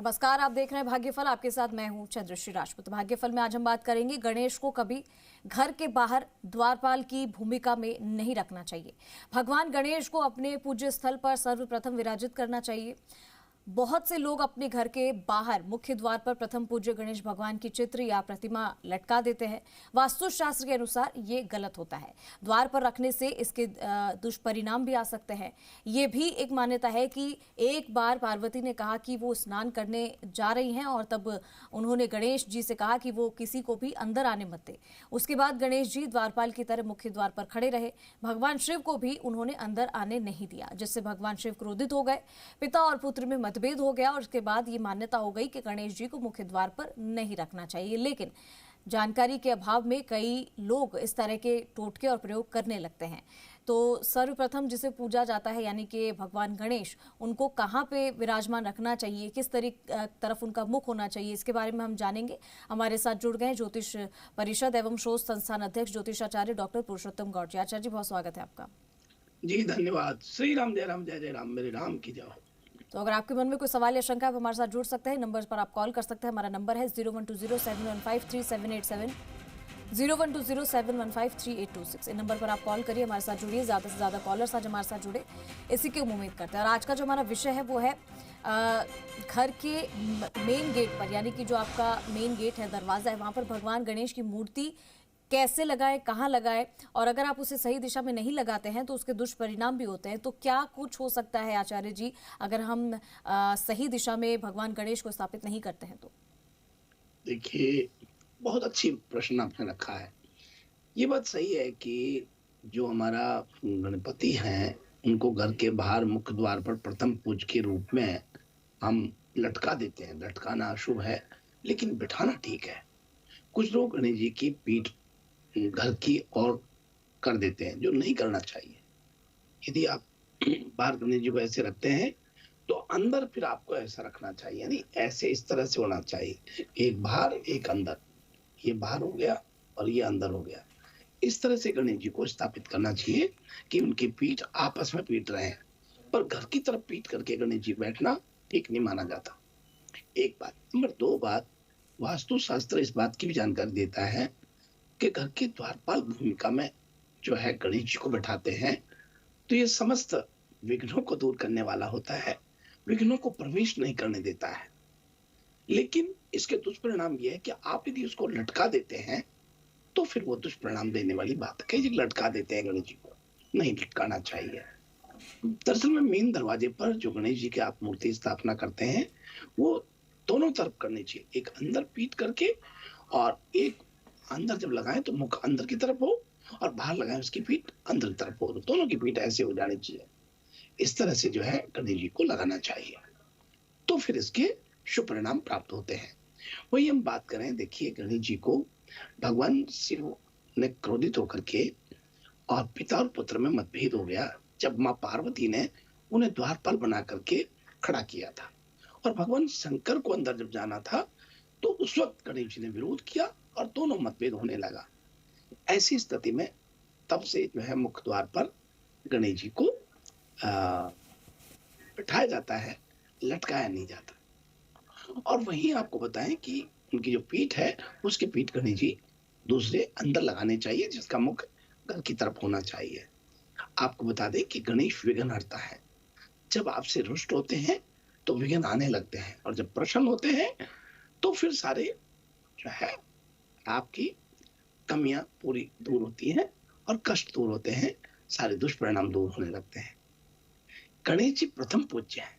नमस्कार, आप देख रहे हैं भाग्यफल। आपके साथ मैं हूं चंद्रश्री राजपूत। भाग्यफल में आज हम बात करेंगे गणेश को कभी घर के बाहर द्वारपाल की भूमिका में नहीं रखना चाहिए। भगवान गणेश को अपने पूज्य स्थल पर सर्वप्रथम विराजित करना चाहिए। बहुत से लोग अपने घर के बाहर मुख्य द्वार पर प्रथम पूज्य गणेश भगवान की चित्र या प्रतिमा लटका देते हैं। वास्तुशास्त्र के अनुसार ये गलत होता है। द्वार पर रखने से इसके दुष्परिणाम भी आ सकते हैं। ये भी एक मान्यता है कि एक बार पार्वती ने कहा कि वो स्नान करने जा रही हैं और तब उन्होंने गणेश जी से कहा कि वो किसी को भी अंदर आने मत दे। उसके बाद गणेश जी द्वारपाल की तरह मुख्य द्वार पर खड़े रहे। भगवान शिव को भी उन्होंने अंदर आने नहीं दिया, जिससे भगवान शिव क्रोधित हो गए। पिता और पुत्र में मतभेद हो गया और उसके बाद ये मान्यता हो गई कि गणेश जी को मुख्य द्वार पर नहीं रखना चाहिए। लेकिन जानकारी के अभाव में कई लोग इस तरह के टोटके और प्रयोग करने लगते हैं। तो सर्वप्रथम जिसे पूजा जाता है यानी कि भगवान गणेश, उनको कहाँ पे विराजमान रखना चाहिए, किस तरफ उनका मुख होना चाहिए, इसके बारे में हम जानेंगे। हमारे साथ जुड़ गए हैं ज्योतिष परिषद एवं शोध संस्थान अध्यक्ष ज्योतिषाचार्य डॉक्टर पुरुषोत्तम गौड़ जी। आचार्य जी, बहुत स्वागत है आपका। जी धन्यवाद। श्री राम जय राम, जय जय राम, मेरे राम की जय। तो अगर आपके मन में कोई सवाल या शंका है, आप हमारे साथ जुड़ सकते हैं। नंबर पर आप कॉल कर सकते हैं। हमारा नंबर है 012071533787, 012071533826। इन नंबर पर आप कॉल करिए, हमारे साथ जुड़िए। ज़्यादा से ज़्यादा कॉलर्स आज हमारे साथ जुड़े, इसी की उम्मीद करते हैं। और आज का जो हमारा विषय है वो है घर के मेन गेट पर, यानी कि जो आपका मेन गेट है, दरवाज़ा है, वहाँ पर भगवान गणेश की मूर्ति कैसे लगाए, कहाँ लगाए, और अगर आप उसे सही दिशा में नहीं लगाते हैं तो उसके दुष्परिणाम भी होते हैं। तो क्या कुछ हो सकता है आचार्य जी अगर हम सही दिशा में भगवान गणेश को स्थापित नहीं करते हैं तो? देखिए, बहुत अच्छी प्रश्न आपने रखा है। ये बात सही है कि जो हमारा गणपति हैं, उनको घर के बाहर मुख्य द्वार पर प्रथम पूज्य के रूप में हम लटका देते हैं। लटकाना अशुभ है, लेकिन बिठाना ठीक है। कुछ लोग गणेश जी की पीठ घर की ओर कर देते हैं, जो नहीं करना चाहिए। यदि आप बाहर गणेश जी को ऐसे रखते हैं तो अंदर फिर आपको ऐसा रखना चाहिए, यानी ऐसे इस तरह से होना चाहिए, एक बाहर एक अंदर। ये बाहर हो गया और ये अंदर हो गया। इस तरह से गणेश जी को स्थापित करना चाहिए कि उनकी पीठ आपस में पीट रहे हैं। पर घर की तरफ पीट करके गणेश जी बैठना ठीक नहीं माना जाता। एक बात। नंबर 2 बात, वास्तुशास्त्र इस बात की भी जानकारी देता है कि घर के द्वारपाल भूमिका में जो है गणेश जी को बैठाते हैं तो ये समस्त विघ्नों को दूर करने वाला होता है, विघ्नों को प्रवेश नहीं करने देता है। लेकिन इसके दुष्परिणाम ये है कि आप यदि उसको लटका देते हैं तो फिर वो दुष्परिणाम देने वाली बात है। कई जगह लटका देते हैं गणेश जी को, नहीं लटकाना चाहिए। दरअसल में मेन दरवाजे पर जो गणेश जी की आप मूर्ति स्थापना करते हैं वो दोनों तरफ करनी चाहिए। एक अंदर पीठ करके और एक अंदर जब लगाएं तो मुख अंदर की तरफ हो और बाहर लगाएं उसकी पीठ अंदर की तरफ हो, तो दोनों की पीठ ऐसे हो जानी चाहिए। इस तरह से जो है गणेश जी को लगाना चाहिए, तो फिर इसके शुभ परिणाम प्राप्त होते हैं। वही हम बात करें, देखिए गणेश जी को भगवान शिव ने क्रोधित होकर के और पिता और पुत्र में मतभेद हो गया जब माँ पार्वती ने उन्हें द्वारपाल बना करके खड़ा किया था, और भगवान शंकर को अंदर जब जाना था तो उस वक्त गणेश जी ने विरोध किया और दोनों मतभेद होने लगा। ऐसी स्थिति में तब से जो है मुख्य द्वार पर गणेश जी को बिठाया जाता है, लटकाया नहीं जाता। और वहीं आपको बताएं कि उनकी जो पीठ है उसकी पीठ गणेश जी दूसरे अंदर लगाने चाहिए, जिसका मुख घर की तरफ होना चाहिए। आपको बता दें कि गणेश विघ्नहर्ता है। जब आपसे रुष्ट होते हैं तो विघ्न आने लगते हैं, और जब प्रसन्न होते हैं तो फिर सारे जो है आपकी कमियां पूरी दूर होती हैं और कष्ट दूर होते हैं, सारे दुष्परिणाम दूर होने लगते हैं। गणेश जी प्रथम पूज्य हैं,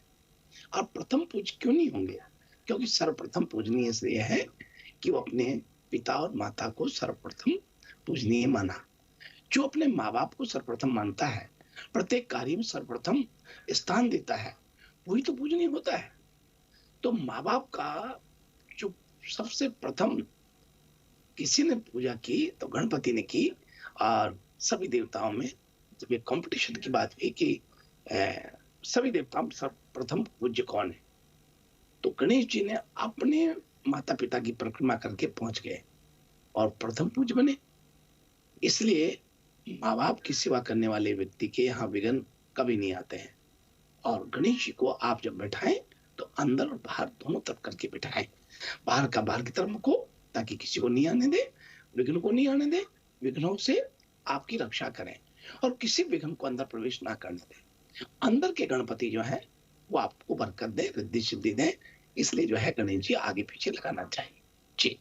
और प्रथम पूज्य क्यों नहीं होंगे? क्योंकि सर्वप्रथम पूजनीय इसलिए है कि वो अपने पिता और माता को सर्वप्रथम पूजनीय माना। जो अपने माँ बाप को सर्वप्रथम मानता है, प्रत्येक कार्य में सर्वप्रथम स्थान देता है, वही तो पूजनीय होता है। तो माँ बाप का जो सबसे प्रथम किसी ने पूजा की तो गणपति ने की, और सभी देवताओं में जब ये कंपटीशन की बात हुई कि सभी देवताओं में सर्वप्रथम पूज्य कौन है, तो गणेश जी ने अपने माता पिता की परिक्रमा करके पहुंच गए और प्रथम पूज्य बने। इसलिए माँ बाप की सेवा करने वाले व्यक्ति के यहाँ विघ्न कभी नहीं आते हैं। और गणेश जी को आप जब बैठाएं तो अंदर और बाहर दोनों तरफ करके बिठाएं। बाहर का बाहर की तरफ मुको, ताकि किसी को नहीं आने दे, विघ्न को नहीं आने दे, विघ्नों से आपकी रक्षा करें और किसी विघ्न को अंदर प्रवेश ना करने दें। अंदर के गणपति जो है वो आपको बरकत दे, रिद्धि सिद्धि दे, इसलिए जो है गणेश जी आगे पीछे लगाना चाहिए। जी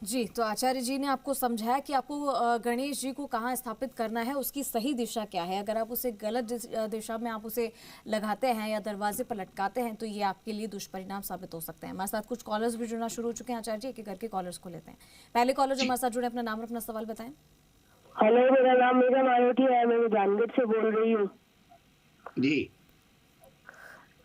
जी, तो आचार्य जी ने आपको समझाया कि आपको गणेश जी को कहाँ स्थापित करना है, उसकी सही दिशा क्या है। अगर आप उसे गलत दिशा में आप उसे लगाते हैं या दरवाजे पर लटकाते हैं तो ये आपके लिए दुष्परिणाम साबित हो सकते हैं। हमारे साथ कुछ कॉलर्स भी जुड़ना शुरू हो चुके हैं आचार्य जी, एक एक करके कॉलर्स को लेते हैं। पहले कॉलर जो जी हमारे साथ जुड़े, अपना नाम और अपना सवाल बताएं। हेलो, मेरा नाम मीरा मारोती है, मैं जानगढ़ से बोल रही हूँ। जी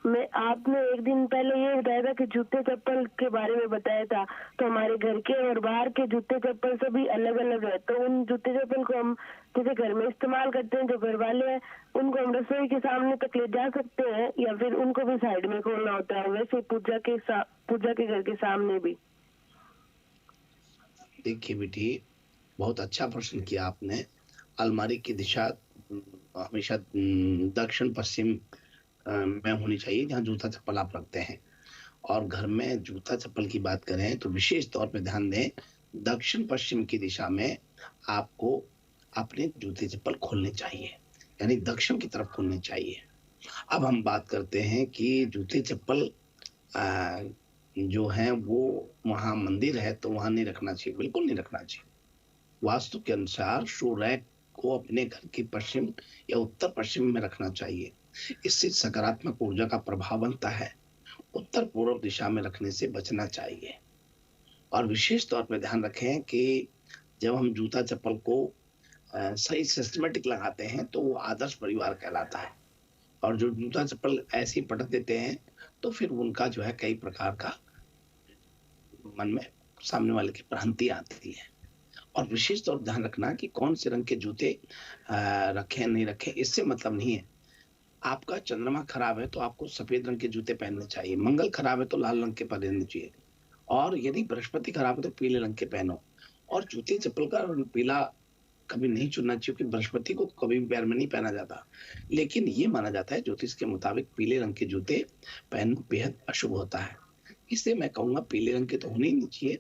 मैं आपने एक दिन पहले ये बताया था कि जूते चप्पल के बारे में बताया था, तो हमारे घर के और बाहर के जूते चप्पल सभी अलग अलग है। तो उन जूते चप्पल को हम जैसे घर में इस्तेमाल करते हैं, जो घर वाले हैं उनको हम रसोई के सामने तक ले जा सकते हैं या फिर उनको भी साइड में खोलना होता है, वैसे पूजा के घर के सामने भी। देखिए बेटी, बहुत अच्छा प्रश्न किया आपने। अलमारी की दिशा हमेशा दक्षिण पश्चिम में होनी चाहिए, जहाँ जूता चप्पल आप रखते हैं। और घर में जूता चप्पल की बात करें तो विशेष तौर पे ध्यान दें, दक्षिण पश्चिम की दिशा में आपको अपने जूते चप्पल खोलने चाहिए, यानी दक्षिण की तरफ खोलने चाहिए। अब हम बात करते हैं कि जूते चप्पल जो हैं वो वहां मंदिर है तो वहां नहीं रखना चाहिए, बिल्कुल नहीं रखना चाहिए। वास्तु के अनुसार शू रैक को अपने घर की पश्चिम या उत्तर पश्चिम में रखना चाहिए। इससे सकारात्मक ऊर्जा का प्रभाव बनता है। उत्तर पूर्व दिशा में रखने से बचना चाहिए। और विशेष तौर पर ध्यान रखें कि जब हम जूता चप्पल को सही सिस्टमेटिक लगाते हैं तो वो आदर्श परिवार कहलाता है। और जो जूता चप्पल ऐसे ही पटक देते हैं तो फिर उनका जो है कई प्रकार का मन में सामने वाले की भ्रांति आती है। और विशेष तौर ध्यान रखना कि कौन से रंग के जूते रखें नहीं रखें, इससे मतलब नहीं है। आपका चंद्रमा खराब है तो आपको सफेद रंग के जूते पहनने चाहिए, मंगल खराब है तो लाल रंग के पहनने चाहिए, और यदि बृहस्पति खराब है तो पीले रंग के पहनो। और जूते चप्पल का रंग पीला कभी नहीं चुनना चाहिए, क्योंकि बृहस्पति को कभी भी पैर में नहीं पहना जाता। लेकिन ये माना जाता है ज्योतिष के मुताबिक पीले रंग के जूते पहनना बेहद अशुभ होता है। इसलिए मैं कहूंगा पीले रंग के तो होने ही नहीं चाहिए।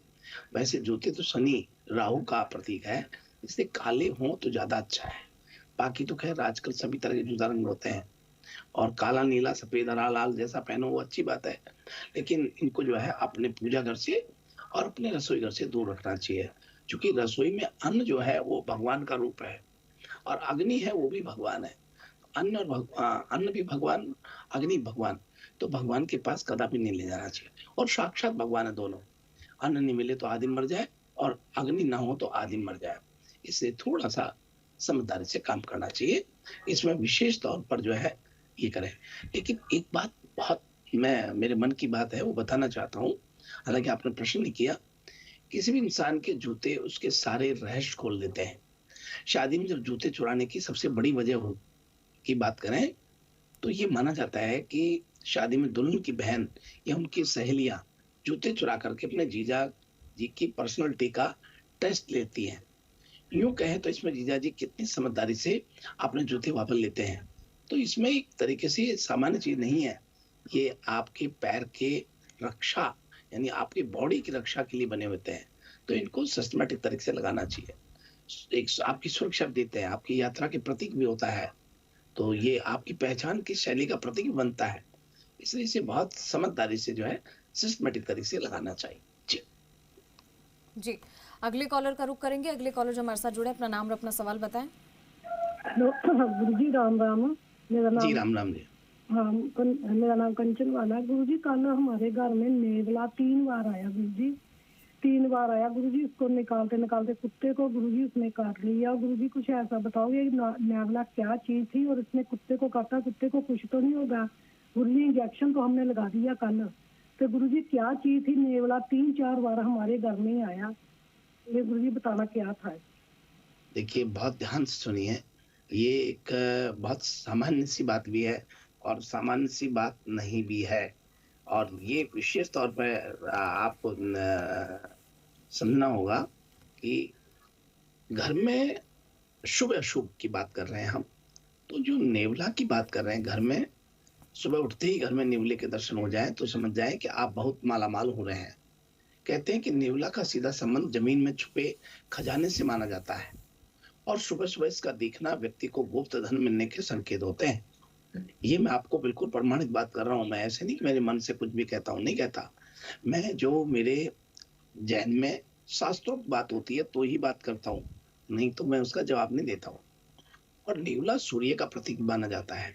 वैसे जूते तो शनि राहु का प्रतीक है, इसलिए काले हों तो ज्यादा अच्छा है। बाकी तो खैर आजकल सभी तरह के जूता रंग होते हैं, और काला नीला सफेद हरा लाल जैसा पहनो वो अच्छी बात है, लेकिन इनको जो है अपने पूजा घर से और अपने रसोई घर से दूर रखना चाहिए। क्योंकि रसोई में अन्न जो है वो भगवान का रूप है, और अग्नि है वो भी भगवान है। अन्न और अन्न भी भगवान, अग्नि भगवान, तो भगवान के पास कदापि नहीं ले जाना चाहिए। और साक्षात भगवान है दोनों। अन्न नहीं मिले तो आदमी मर जाए, और अग्नि ना हो तो आदमी मर जाए। इसलिए थोड़ा सा समझदारी से काम करना चाहिए। इसमें विशेष तौर पर जो है ये करें। लेकिन एक बात बहुत मेरे मन की बात है वो बताना चाहता हूँ, हालांकि आपने प्रश्न नहीं किया। किसी भी इंसान के जूते उसके सारे रहस्य खोल देते हैं। शादी में जब जूते चुराने की सबसे बड़ी वजह हो की बात करें तो ये माना जाता है कि शादी में दुल्हन की बहन या उनकी सहेलियां जूते चुरा करके अपने जीजा जी की पर्सनैलिटी का टेस्ट लेती हैं। यूं कहें तो इसमें जीजा जी कितनी समझदारी से अपने जूते वापस लेते हैं। तो इसमें एक तरीके से सामान्य चीज नहीं है, ये आपके पैर के रक्षा यानी आपकी बॉडी की रक्षा के लिए बने होते हैं। तो इनको सिस्टमेटिक तरीके से लगाना चाहिए। एक आपकी सुरक्षा देते हैं, आपकी यात्रा के प्रतीक भी होता है, तो ये आपकी पहचान की शैली का प्रतीक भी बनता है। इसलिए इसे बहुत समझदारी से जो है सिस्टमेटिक तरीके से लगाना चाहिए। जी जी, अगले कॉलर का रुख करेंगे। अगले कॉलर जो हमारे साथ जुड़े, अपना नाम और अपना सवाल बताएं। हेलो गुरु जी, राम राम। मेरा जी नाम राम जी। हाँ, मेरा नाम कंचन वाला है। गुरु जी, कल हमारे घर में नेवला 3 बार आया। गुरु जी 3 बार आया। गुरु जी उसको निकालते निकालते कुत्ते को गुरु जी उसने काट लिया। गुरु जी कुछ ऐसा बताओ ये नेवला क्या चीज थी, और इसने कुत्ते को काटा, कुत्ते को कुछ तो नहीं होगा। गुरु जी इंजेक्शन तो हमने लगा दिया कल, तो गुरु जी क्या चीज थी, नेवला 3-4 बार हमारे घर में आया, ये गुरु जी बताना क्या था। देखिए बहुत ध्यान से सुनिए, ये एक बहुत सामान्य सी बात भी है और सामान्य सी बात नहीं भी है। और ये विशेष तौर पर आपको समझना होगा कि घर में शुभ अशुभ की बात कर रहे हैं हम, तो जो नेवला की बात कर रहे हैं घर में, सुबह उठते ही घर में नेवले के दर्शन हो जाएं तो समझ जाएं कि आप बहुत मालामाल हो रहे हैं। कहते हैं कि नेवला का सीधा संबंध जमीन में छुपे खजाने से माना जाता है और सुबह सुबह इसका दिखना व्यक्ति को गुप्त धन मिलने के संकेत होते हैं। ये मैं आपको बिल्कुल प्रमाणित बात कर रहा हूँ। मैं ऐसे नहीं कि मेरे मन से कुछ भी कहता हूँ, नहीं कहता। मैं जो मेरे जहन में शास्त्रोक्त बात होती है तो ही बात करता हूँ, नहीं तो मैं उसका जवाब नहीं देता हूँ। और नेवला सूर्य का प्रतीक माना जाता है।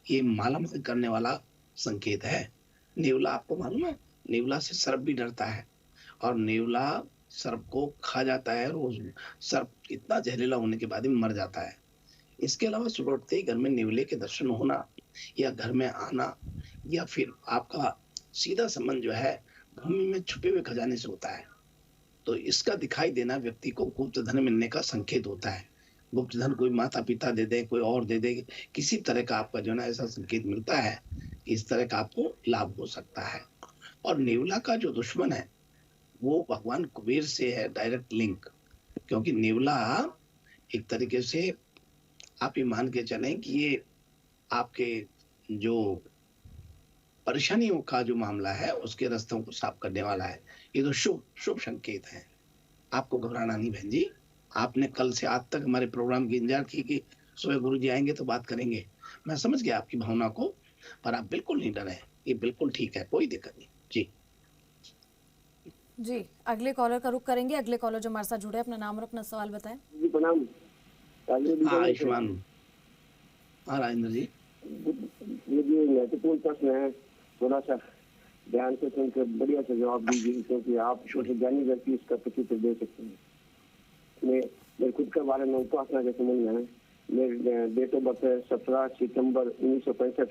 ये मालामाल करने वाला संकेत है। नेवला आपको मालूम है, नेवला से सर्प भी डरता है और नेवला सर्प को खा जाता है और सर्प इतना जहरीला होने के बाद ही मर जाता है। इसके अलावा सुबह उठते ही घर में नेवले के दर्शन होना या घर में आना या फिर आपका सीधा संबंध जो है भूमि में छुपे हुए खजाने से होता है, तो इसका दिखाई देना व्यक्ति को गुप्त धन मिलने का संकेत होता है। गुप्त धन कोई माता पिता दे दे, कोई और दे दे, किसी तरह का आपका जो ना ऐसा संकेत मिलता है कि इस तरह का आपको लाभ हो सकता है। और नेवला का जो दुश्मन है वो भगवान कुबेर से है डायरेक्ट लिंक, क्योंकि नेवला एक तरीके से आप ये मान के चलें कि ये आपके जो परेशानियों का जो मामला है उसके रास्तों को साफ करने वाला है। ये तो शुभ शुभ संकेत है। आपको घबराना नहीं बहन जी। आपने कल से आज तक हमारे प्रोग्राम की इंतजार की कि सुबह गुरुजी आएंगे तो बात करेंगे। मैं समझ गया आपकी भावना को, पर आप बिल्कुल नहीं डरे। ये बिल्कुल ठीक है, कोई दिक्कत नहीं जी। जी, अगले कॉलर का रुख करेंगे। अगले कॉलर जो हमारे साथ जुड़े, अपना नाम और अपना सवाल बताएं। जी प्रणाम। हाँ आयुष्मान। हाँ राजेंद्र जी। मुझे महत्वपूर्ण प्रश्न है, थोड़ा सा ध्यान से सुनकर बढ़िया से जवाब दीजिए, क्योंकि आप छोटे ज्ञानी व्यक्ति इसका प्रत्युत्तर दे सकते हैं। मेरे खुद के बारे में उपासना के संबंध में है। मेरे डेट ऑफ बर्थ है 17 सितंबर 1965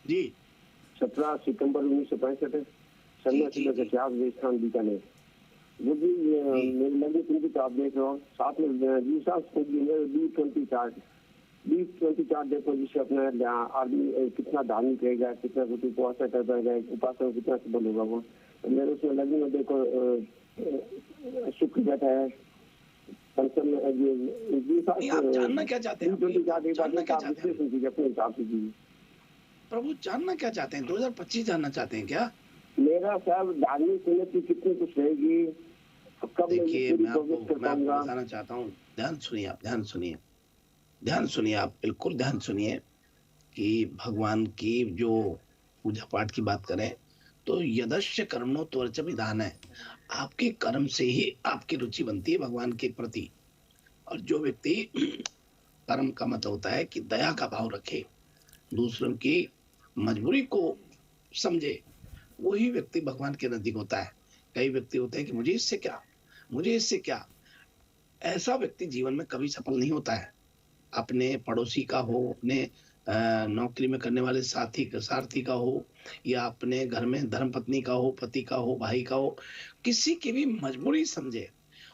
जी। 17 सितंबर 1965 समय सुबह के 4 बजे स्थान बीकानेर। वो भी मेरी लंबी कुंजी तो आप देख रहे हो, साथ में B24 देखो, जिससे अपना आदमी कितना धार्मिक रहेगा, कितना कुछ उपासना कर पाएगा, उपासना कितना सफल होगा वो। मेरे उसमें लगी में देखो शुक्र बैठा है। आप जानना क्या चाहते हैं? अपने हिसाब से दीजिए। प्रभु जानना क्या चाहते हैं? 2025 जानना चाहते हैं क्या? मेरा साहब धार्मिक उन्नति कितनी कुछ रहेगी, कब देखिए मैं आपको बताना चाहता हूँ। ध्यान सुनिए आप, ध्यान सुनिए आप, बिल्कुल ध्यान सुनिए कि भगवान की जो पूजा पाठ की बात करें तो यदश्य कर्मणो त्वरच विधान है। आपके कर्म से ही आपकी रुचि बनती है भगवान के प्रति। और जो व्यक्ति कर्म का मतलब होता है कि दया का भाव रखे, दूसरों की मजबूरी को समझे, वही व्यक्ति भगवान के नजदीक होता है। कई व्यक्ति होते हैं कि मुझे इससे क्या, ऐसा व्यक्ति जीवन में कभी सफल नहीं होता है। अपने पड़ोसी का हो, अपने नौकरी में करने वाले सारथी का हो, या अपने घर में धर्मपत्नी का हो, पति का हो, भाई का हो, किसी की भी मजबूरी समझे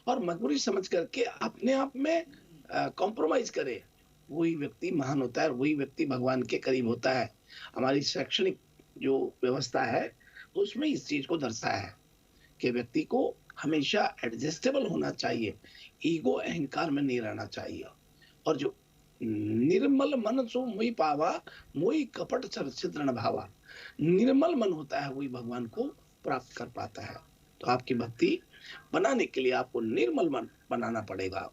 और मजबूरी समझ करके अपने आप में कॉम्प्रोमाइज करे, वही व्यक्ति महान होता है और वही व्यक्ति भगवान के करीब होता है। हमारी शैक्षणिक जो व्यवस्था है उसमें इस चीज को दर्शाया है कि व्यक्ति को हमेशा एडजस्टेबल होना चाहिए, ईगो अहंकार में नहीं रहना चाहिए। और जो निर्मल मन सो मोहि पावा, मोहि कपट छिद्र भावा। निर्मल मन होता है वही भगवान को प्राप्त कर पाता है। तो आपकी भक्ति बनाने के लिए आपको निर्मल मन बनाना पड़ेगा।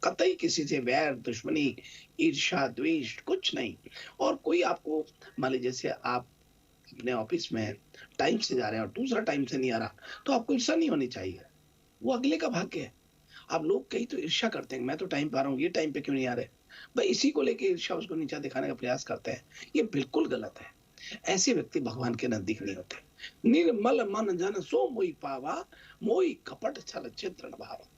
कतई किसी से वैर, दुश्मनी, ईर्ष्या, द्वेष कुछ नहीं। और कोई आपको मान लीजिए जैसे आप अपने ऑफिस में टाइम से जा रहे हैं और दूसरा टाइम से नहीं आ रहा, तो आपको ईर्ष्या नहीं होनी चाहिए, वो अगले का भाग्य है। आप लोग कहीं तो ईर्ष्या करते हैं, मैं तो टाइम पे आ रहा हूँ, ये टाइम पे क्यों नहीं आ रहे, भाई इसी को लेके ईर्ष्या उसको नीचा दिखाने का प्रयास करते हैं। ये बिल्कुल गलत है। ऐसे व्यक्ति भगवान के नजदीक नहीं होते। निर्मल मन जन सो मोहि पावा, मोहि कपट छल छिद्र भावा।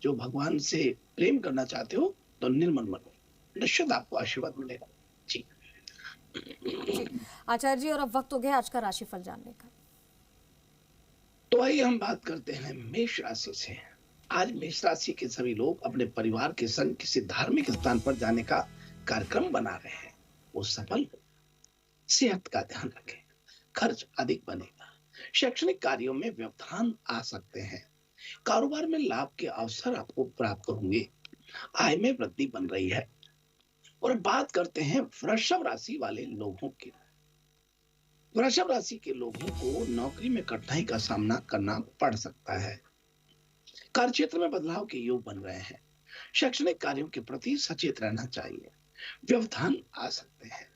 जो भगवान से प्रेम करना चाहते हो तो निर्मल मन हो, निश्चित आपको आशीर्वाद मिलेगा जी। आचार्य जी, और अब वक्त हो गया आज का राशिफल जानने का। तो आइए हम बात करते हैं मेष राशि से। आज मेष राशि के सभी लोग अपने परिवार के संग किसी धार्मिक स्थान पर जाने का कार्यक्रम बना रहे हैं। वो सफल हो। सेहत का ध्यान रखें, खर्च अधिक बनेगा। शैक्षणिक कार्यों में व्यवधान आ सकते हैं। कारोबार में लाभ के अवसर आपको प्राप्त होंगे। आय में वृद्धि बन रही है। और अब बात करते हैं वृषभ राशि वाले लोगों की। वृषभ राशि के लोगों को नौकरी में कठिनाई का सामना करना पड़ सकता है। कार्य क्षेत्र में बदलाव के योग बन रहे हैं। शैक्षणिक कार्यों के प्रति सचेत रहना चाहिए। व्यवधान आ सकते हैं।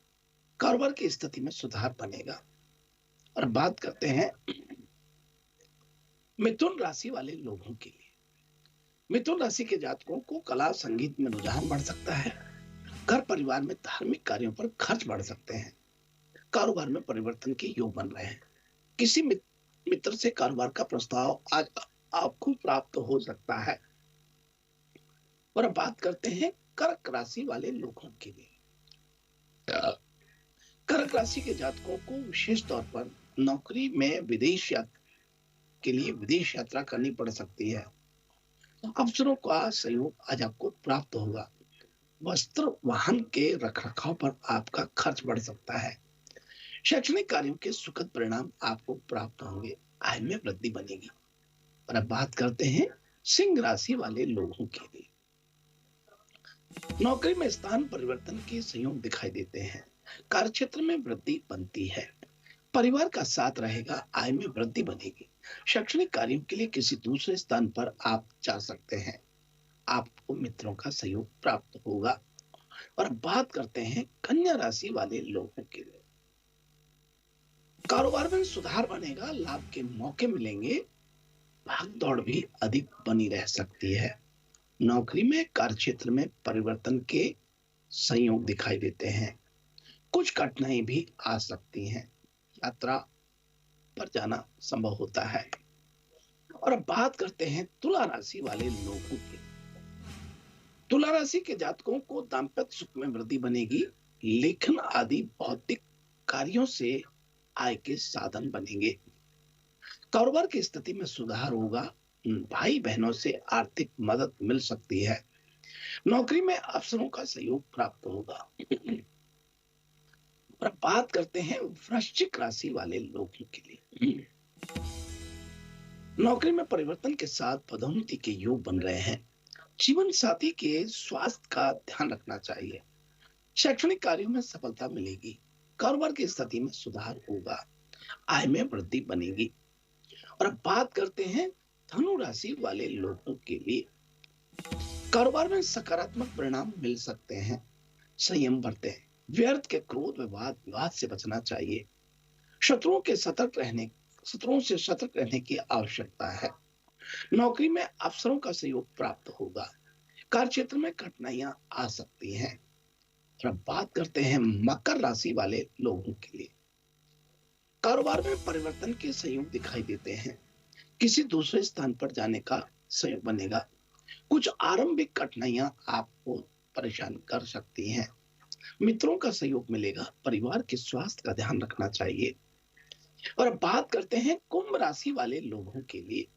कारोबार की स्थिति में सुधार बनेगा। और बात करते हैं मिथुन राशि वाले लोगों के लिए। मिथुन राशि के जातकों को कला संगीत में रुझान बढ़ सकता है। घर परिवार में धार्मिक कार्यों पर खर्च बढ़ सकते हैं। कारोबार में परिवर्तन के योग बन रहे हैं। किसी मित्र से कारोबार का प्रस्ताव आज आपको प्राप्त हो सकता है। और अब बात करते हैं कर्क राशि वाले लोगों के लिए। कर्क राशि के जातकों को विशेष तौर पर नौकरी में विदेश यात्रा करनी पड़ सकती है। अफसरों का सहयोग आज आपको प्राप्त होगा। वस्त्र वाहन के रखरखाव पर आपका खर्च बढ़ सकता है। शैक्षणिक कार्यों के सुखद परिणाम आपको प्राप्त होंगे। आय में वृद्धि बनेगी। और अब बात करते हैं सिंह राशि वाले लोगों के लिए। नौकरी में स्थान परिवर्तन के संयोग दिखाई देते हैं। कार्यक्षेत्र में वृद्धि बनती है। परिवार का साथ रहेगा। आय में वृद्धि बनेगी। शैक्षणिक कार्यों के लिए किसी दूसरे स्थान पर आप जा सकते हैं। आपको मित्रों का सहयोग प्राप्त होगा। और बात करते हैं कन्या राशि वाले लोगों के लिए। कारोबार में सुधार बनेगा। लाभ के मौके मिलेंगे। भाग दौड़ भी अधिक बनी रह सकती है। नौकरी में कार्यक्षेत्र में परिवर्तन के संयोग दिखाई देते हैं। कुछ कठिनाई भी आ सकती हैं। यात्रा पर जाना संभव होता है। और अब बात करते हैं तुला राशि वाले लोगों की। तुला राशि के जातकों को दाम्पत्य सुख में वृद्धि बनेगी। लेखन आदि भौतिक कार्यों से आय के साधन बनेंगे। कारोबार की स्थिति में सुधार होगा। भाई बहनों से आर्थिक मदद मिल सकती है। नौकरी में अफसरों का सहयोग प्राप्त होगा। और बात करते हैं वृश्चिक राशि वाले लोगों के लिए। नौकरी में परिवर्तन के साथ पदोन्नति के योग बन रहे हैं। जीवन साथी के स्वास्थ्य का ध्यान रखना चाहिए। शैक्षणिक कार्यों में सफलता मिलेगी। कारोबार की स्थिति में सुधार होगा। आय में वृद्धि बनेगी। और अब बात करते हैं धनु राशि वाले लोगों के लिए। कारोबार में सकारात्मक परिणाम मिल सकते हैं। संयम बरतें। व्यर्थ के क्रोध विवाद से बचना चाहिए। शत्रुओं से सतर्क रहने की आवश्यकता है। नौकरी में अफसरों का सहयोग प्राप्त होगा। कार्य क्षेत्र में कठिनाइयां आ सकती हैं। और अब बात करते हैं मकर राशि वाले लोगों के लिए। कारोबार में परिवर्तन के संयोग दिखाई देते हैं। किसी दूसरे स्थान पर जाने का संयोग बनेगा। कुछ आरंभिक कठिनाइयां आपको परेशान कर सकती हैं। मित्रों का सहयोग मिलेगा। परिवार के स्वास्थ्य का ध्यान रखना चाहिए। और अब बात करते हैं कुंभ राशि वाले लोगों के लिए।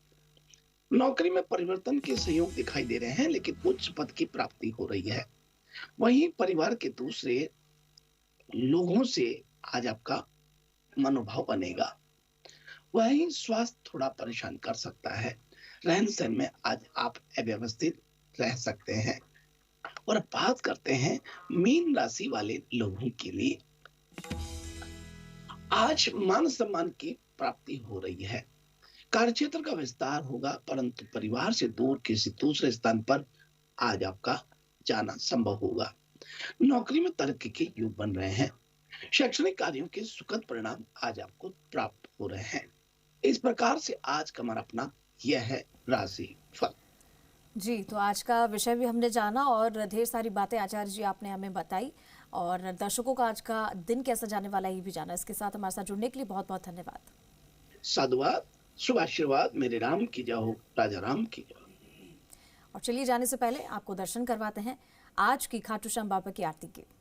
नौकरी में परिवर्तन के संयोग दिखाई दे रहे हैं, लेकिन उच्च पद की प्राप्ति हो रही है। वहीं परिवार के दूसरे लोगों से आज आपका मनोभाव बनेगा। वहीं स्वास्थ्य थोड़ा परेशान कर सकता है। रहन सहन में आज आप अव्यवस्थित रह सकते हैं। और बात करते हैं मीन राशि वाले लोगों के लिए। आज मान सम्मान की प्राप्ति हो रही है। कार्यक्षेत्र का विस्तार होगा, परंतु परिवार से दूर किसी दूसरे स्थान पर आज आपका जाना संभव होगा। नौकरी में तरक्की के योग बन रहे हैं। शैक्षणिक कार्यों के सुखद परिणाम आज आपको प्राप्त हो रहे हैं। इस प्रकार से आज का हमारा अपना यह है राशि फल। जी, तो आज का विषय भी हमने जाना और ढेर सारी बातें आचार्य जी आपने हमें बताई और दर्शकों का आज का दिन कैसा जाने वाला ये भी जाना। इसके साथ हमारे साथ जुड़ने के लिए बहुत बहुत धन्यवाद। साधुवाद, शुभ आशीर्वाद। मेरे राम की जय हो, राजा राम की जय। और चलिए जाने से पहले आपको दर्शन करवाते हैं आज की खाटू श्याम बाबा की आरती के।